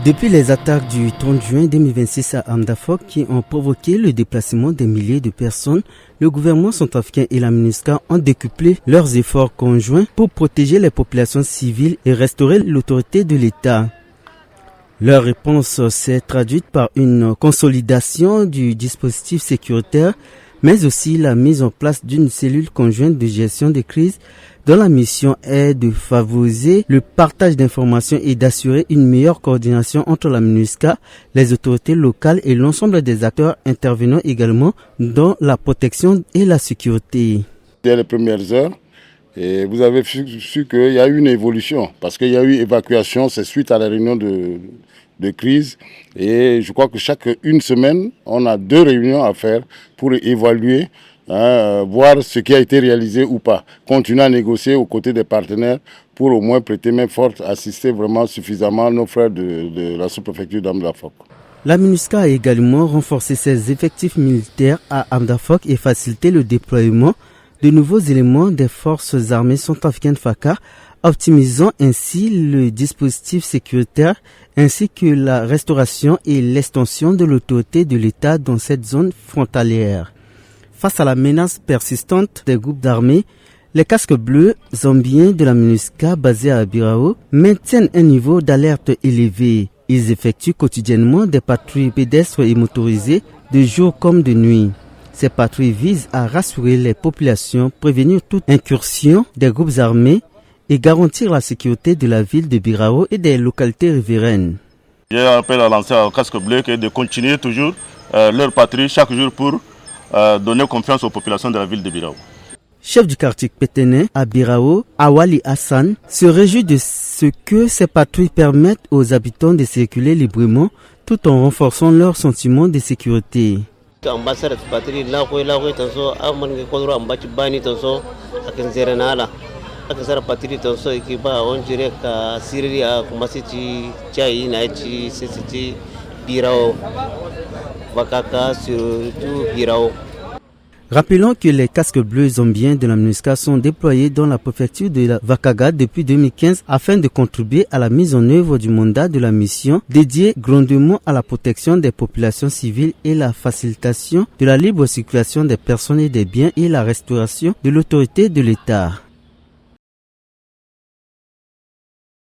Depuis les attaques du 30 juin 2026 à Hamdafok qui ont provoqué le déplacement des milliers de personnes, le gouvernement centrafricain et la MINUSCA ont décuplé leurs efforts conjoints pour protéger les populations civiles et restaurer l'autorité de l'État. Leur réponse s'est traduite par une consolidation du dispositif sécuritaire, mais aussi la mise en place d'une cellule conjointe de gestion des crises dont la mission est de favoriser le partage d'informations et d'assurer une meilleure coordination entre la MINUSCA, les autorités locales et l'ensemble des acteurs intervenant également dans la protection et la sécurité. Dès les premières heures, et vous avez su qu'il y a eu une évolution parce qu'il y a eu évacuation, c'est suite à la réunion de crise et je crois que chaque une semaine, on a 2 réunions à faire pour évaluer, voir ce qui a été réalisé ou pas, continuer à négocier aux côtés des partenaires pour au moins prêter main forte, assister vraiment suffisamment nos frères de la sous-préfecture d'Hamdafok. La MINUSCA a également renforcé ses effectifs militaires à Hamdafok et facilité le déploiement de nouveaux éléments des forces armées centrafricaines FACA, optimisant ainsi le dispositif sécuritaire ainsi que la restauration et l'extension de l'autorité de l'État dans cette zone frontalière. Face à la menace persistante des groupes d'armées, les casques bleus zambiens de la MINUSCA basés à Birao maintiennent un niveau d'alerte élevé. Ils effectuent quotidiennement des patrouilles pédestres et motorisées de jour comme de nuit. Ces patrouilles visent à rassurer les populations, prévenir toute incursion des groupes armés et garantir la sécurité de la ville de Birao et des localités riveraines. J'ai un appel à lancer au casque bleu de continuer toujours leur patrouille chaque jour pour donner confiance aux populations de la ville de Birao. Chef du quartier Péténin à Birao, Awali Hassan, se réjouit de ce que ces patrouilles permettent aux habitants de circuler librement tout en renforçant leur sentiment de sécurité. Rappelons que les casques bleus zambiens de la MINUSCA sont déployés dans la préfecture de la Vakaga depuis 2015 afin de contribuer à la mise en œuvre du mandat de la mission dédiée grandement à la protection des populations civiles et la facilitation de la libre circulation des personnes et des biens et la restauration de l'autorité de l'État.